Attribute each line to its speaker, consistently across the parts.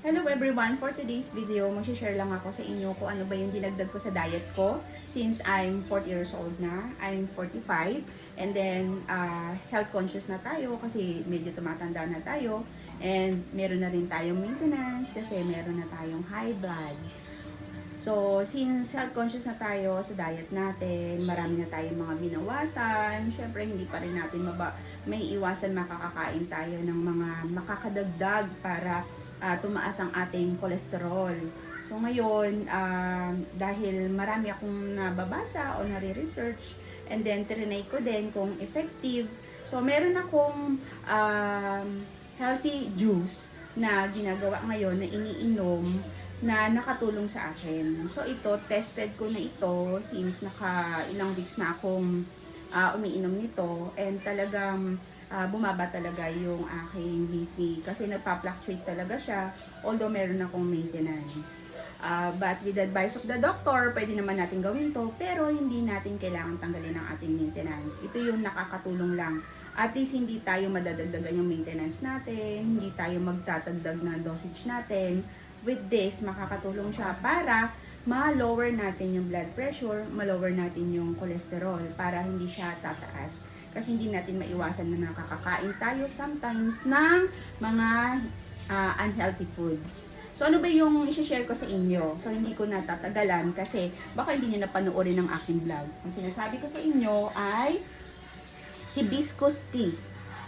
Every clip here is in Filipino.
Speaker 1: Hello everyone! For today's video, mag-share lang ako sa inyo kung ano ba yung dinagdag ko sa diet ko since I'm 40 years old na. I'm 45 and then health conscious na tayo kasi medyo tumatanda na tayo and meron na rin tayong maintenance kasi meron na tayong high blood. So, since health conscious na tayo sa diet natin, marami na tayong mga binawasan, syempre hindi pa rin natin may iwasan makakakain tayo ng mga makakadagdag para tumaas ang ating cholesterol. So ngayon, dahil marami akong nababasa o nare-research, and then trinay ko din kung effective. So meron akong healthy juice na ginagawa ngayon na iniinom na nakatulong sa akin. So ito, tested ko na ito since ilang weeks na akong umiinom nito and talagang bumaba talaga yung aking B3 kasi nagpa-fluctuate talaga siya although meron akong maintenance. But with the advice of the doctor, pwede naman natin gawin to pero hindi natin kailangan tanggalin ang ating maintenance. Ito yung nakakatulong lang. At least hindi tayo madadagdagan yung maintenance natin, hindi tayo magtatagdag na dosage natin. With this, makakatulong siya para ma-lower natin yung blood pressure, ma-lower natin yung cholesterol para hindi siya tataas. Kasi hindi natin maiwasan na nakakakain tayo sometimes ng mga unhealthy foods. So, ano ba yung i-share ko sa inyo? So, hindi ko natatagalan kasi baka hindi nyo napanoorin ng aking vlog. Ang sinasabi ko sa inyo ay hibiscus tea.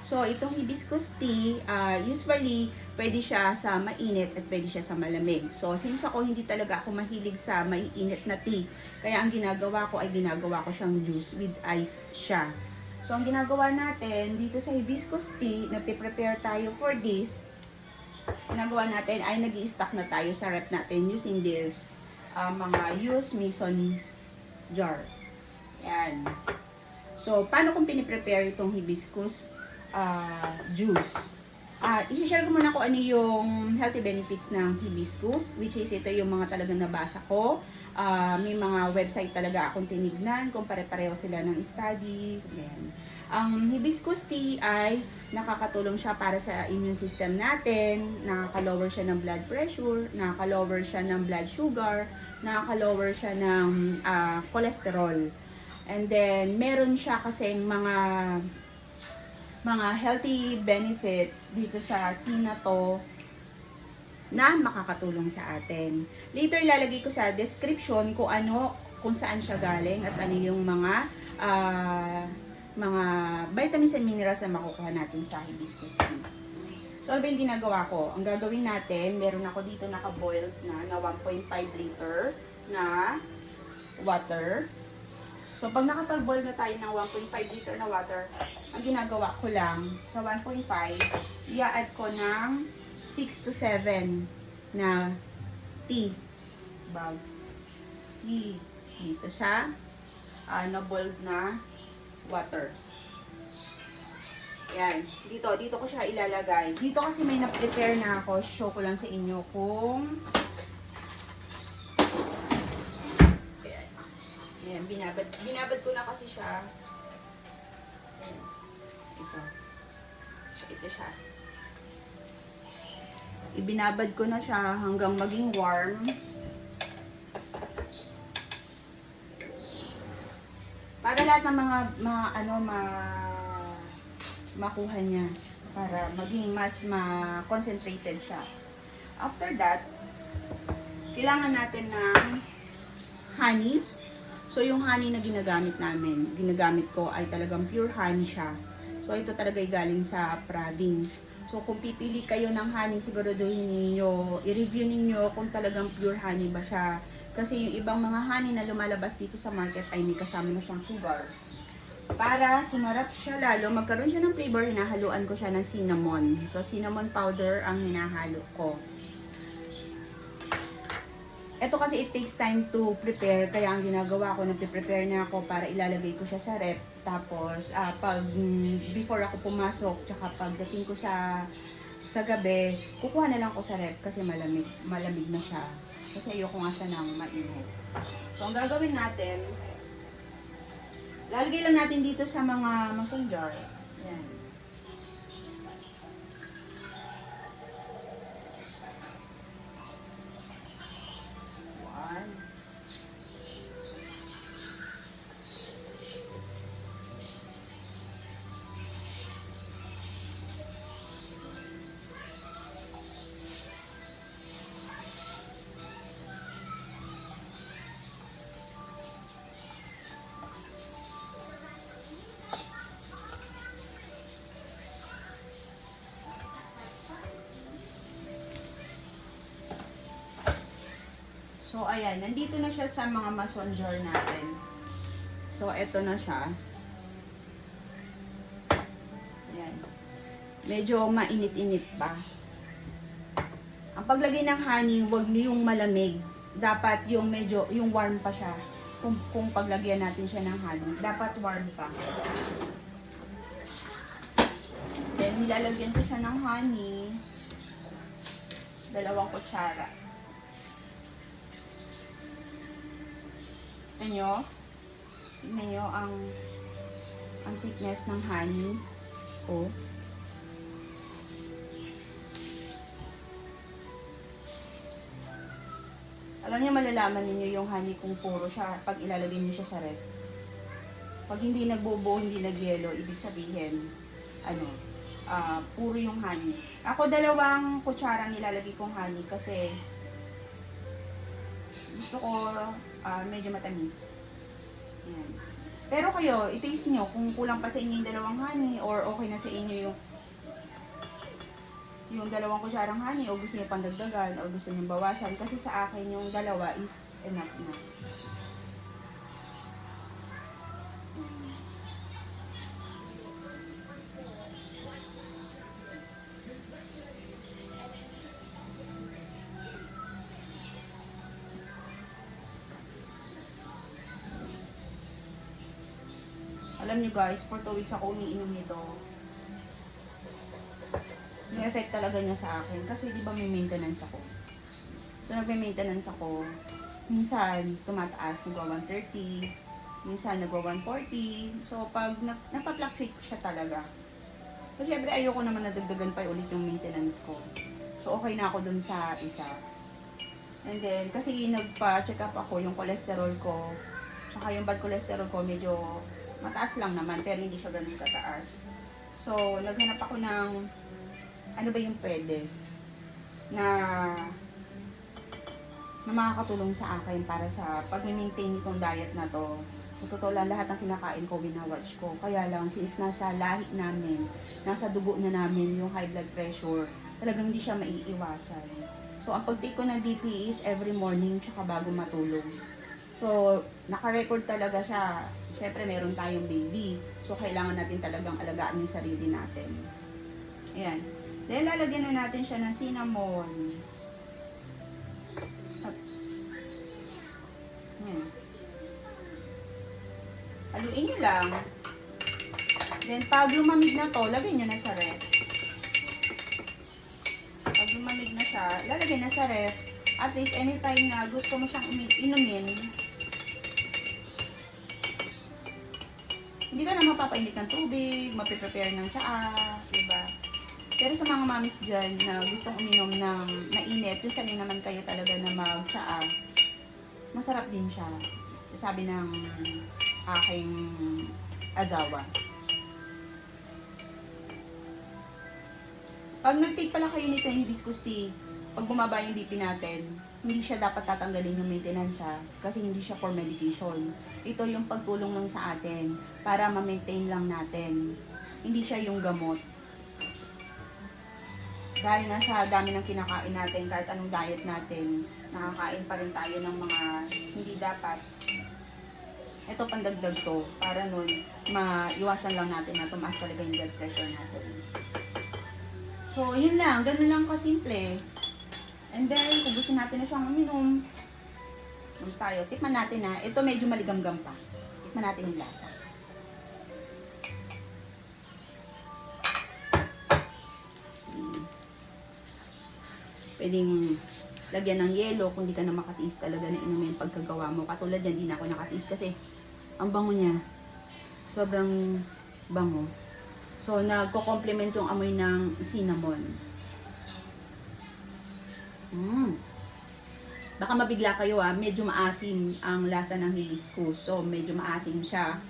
Speaker 1: So, itong hibiscus tea, usually, pwede siya sa mainit at pwede siya sa malamig. So, since ako hindi talaga ako mahilig sa mainit na tea, kaya ang ginagawa ko ay ginagawa ko siyang juice with ice siya. So, ang ginagawa natin dito sa hibiscus tea, nagpe-prepare tayo for this. Ginagawa natin ay nag-i-stock na tayo sa rep natin using this mga used mason jar. Yan. So, paano kung piniprepare itong hibiscus juice? I-share ko muna kung ano yung healthy benefits ng hibiscus, which is ito yung mga talagang nabasa ko. May mga website talaga akong tinignan kung pare-pareho sila ng study. Ayan. Ang hibiscus tea ay nakakatulong siya para sa immune system natin, nakaka-lower siya ng blood pressure, nakaka-lower siya ng blood sugar, nakaka-lower siya ng cholesterol. And then, meron siya kasing mga healthy benefits dito sa tea na to na makakatulong sa atin. Later, lalagay ko sa description kung saan siya galing at ano yung mga vitamins and minerals na makukuha natin sa hibiscus tea. So, ano ba yung ginagawa ko? Ang gagawin natin, meron ako dito naka-boiled na 1.5 liter na water. So, pag nakapag-boil na tayo ng 1.5 liter na water, ang ginagawa ko lang, sa 1.5, i-add ko ng 6 to 7 na tea bag. Tea. Dito sa na-boiled na water. Yan. Dito ko siya ilalagay. Dito kasi may na-prepare na ako. Show ko lang sa inyo kung ayan, binabad ko na kasi siya. Ayan. Ito siya. Ibinabad ko na siya hanggang maging warm. Para lahat ng makuha niya. Para maging mas ma-concentrated siya. After that, kailangan natin ng honey. So, yung honey na ginagamit ko ay talagang pure honey siya. So, ito talaga ay galing sa province. So, kung pipili kayo ng honey, siguraduhin niyo, i-review ninyo kung talagang pure honey ba siya. Kasi yung ibang mga honey na lumalabas dito sa market ay may kasama na siyang sugar. Para sumarap siya lalo, magkaroon siya ng flavor, hinahaluan ko siya ng cinnamon. So, cinnamon powder ang hinahalo ko. Ito kasi it takes time to prepare, kaya ang ginagawa ko, nagpe-prepare na ako para ilalagay ko siya sa rep. Tapos, before ako pumasok, tsaka pagdating ko sa gabi, kukuha na lang ko sa rep kasi malamig na siya. Kasi ayoko nga siya ng mainit. So, ang gagawin natin, lalagay lang natin dito sa mga mason jar. Yan. So, ayan. Nandito na siya sa mga mason jar natin. So, eto na siya. Ayan. Medyo mainit-init pa. Ang paglagay ng honey, huwag niyong malamig. Dapat yung medyo, yung warm pa siya. Kung paglagyan natin siya ng honey, dapat warm pa. Then, nilalagyan ko siya ng honey. 2 kutsara. Tignan nyo ang thickness ng honey. Oh. Alam niyo, malalaman niyo yung honey kung puro siya pag ilalagay niyo siya sa ref. Pag hindi nagbubuo, hindi nagyelo, ibig sabihin, puro yung honey. Ako 2 kutsara nilalagay kong honey kasi gusto ko medyo matamis. Yan. Pero kayo, i-taste nyo kung kulang pa sa inyo yung 2 honey or okay na sa inyo yung 2 kutsarang honey o gusto niyo pandagdagan o gusto niyo bawasan. Kasi sa akin yung 2 is enough na. Alam niyo guys, for 2 weeks ako umiinom nito. Yung effect talaga niya sa akin. Kasi di ba may maintenance ako. So nagme-maintenance ako. Minsan tumataas, nagwa 130. Minsan nagwa 140. So pag napapluctuate siya talaga. So syempre ayoko naman nadagdagan pa ulit yung maintenance ko. So okay na ako dun sa isa. And then kasi nagpa-check up ako yung cholesterol ko. Tsaka yung bad cholesterol ko medyo mataas lang naman, pero hindi siya ganun kataas. So, naghanap ako ng ano ba yung pwede na makakatulong sa akin para sa pag-maintain itong diet na to. So, totoo lang, lahat ng kinakain ko, winawatch ko. Kaya lang, since nasa lahi namin, nasa dugo na namin yung high blood pressure, talagang hindi siya maiiwasan. So, ang pag-take ko ng BP is every morning, tsaka bago matulog. So, naka-record talaga siya. Siyempre, meron tayong baby. So, kailangan natin talagang alagaan yung sarili natin. Ayan. Dahil lalagyan na natin siya ng cinnamon. Oops. Ayan. Haluin nyo lang. Then, pag lumamig na to, lagay nyo na sa ref. Pag lumamig na siya, lalagay na sa ref. At least, anytime na gusto mo siyang inumin, hindi ka na mapapainit ng tubig, mapiprepare ng tsaa, diba? Pero sa mga mamis dyan na gustong uminom ng mainit, yung sanay naman kayo talaga na mag-tsaa, masarap din siya. Sabi ng aking asawa. Pag nag-take pala kayo nito yung hibiscus tea, pag bumaba yung BP natin, hindi siya dapat tatanggalin yung maintenance kasi hindi siya for medication. Ito yung pagtulong lang sa atin para ma-maintain lang natin. Hindi siya yung gamot. Dahil nga sa dami ng kinakain natin, kahit anong diet natin, nakakain pa rin tayo ng mga hindi dapat. Ito pandagdag to, para nun, maiwasan lang natin na tumaas talaga yung blood pressure natin. So, yun lang. Ganun lang kasimple. And then, kung gusto natin na siyang uminom, tayo. Tikman natin na. Ito medyo maligamgam pa. Tikman natin yung lasa. Pwedeng lagyan ng yelo kung di ka na makatiis talaga na inumin pagkagawa mo. Katulad yan, di na ako nakatiis kasi ang bango niya. Sobrang bango. So, nagko-complement yung amoy ng cinnamon. Baka mabigla kayo medyo maasim ang lasa ng hibiscus. So, medyo maasim siya.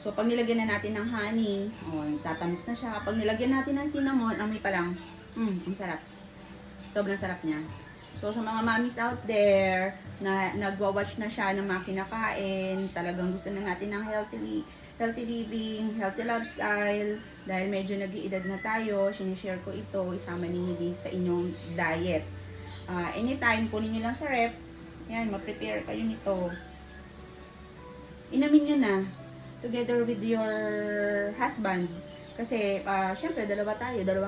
Speaker 1: So, pag nilagyan na natin ng honey, tatamis na siya. Pag nilagyan natin ng cinnamon, amoy pa lang. Ang sarap. Sobrang sarap niya. So, sa mga mommies out there na nagwa-watch na siya ng mga kinakain, talagang gusto na natin ng healthy living, healthy lifestyle, dahil medyo nag-iedad na tayo, sinishare ko ito, isama ninyo din sa inyong diet. Anytime, kunin nyo lang sa ref, Yan, ma-prepare kayo nito. Inumin nyo na together with your husband. Kasi, syempre, dalawa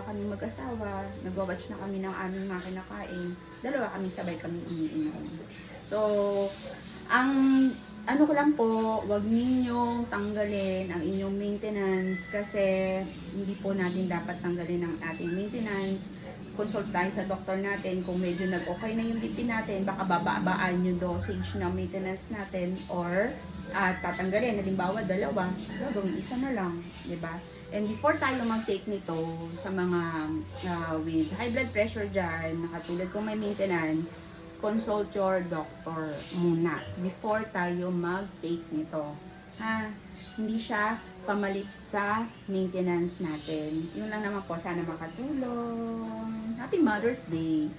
Speaker 1: kami mag-asawa. Nag-watch na kami ng aming mga kinakain. Dalawa kami, sabay kami umiinom. So, ang ano ko lang po, wag ninyong tanggalin ang inyong maintenance kasi hindi po natin dapat tanggalin ang ating maintenance. Consult tayo sa doktor natin kung medyo nag-okay na yung BP natin, baka babaan yung dosage ng maintenance natin or tatanggalin. Halimbawa, dalawa, gagawin isa na lang, di ba? And before tayo mag-take nito sa mga with high blood pressure dyan, nakatulad kung may maintenance, consult your doctor muna before tayo mag-take nito. Ha? Hindi siya pamalit sa maintenance natin. Yun lang naman po. Sana makatulong. Happy Mother's Day!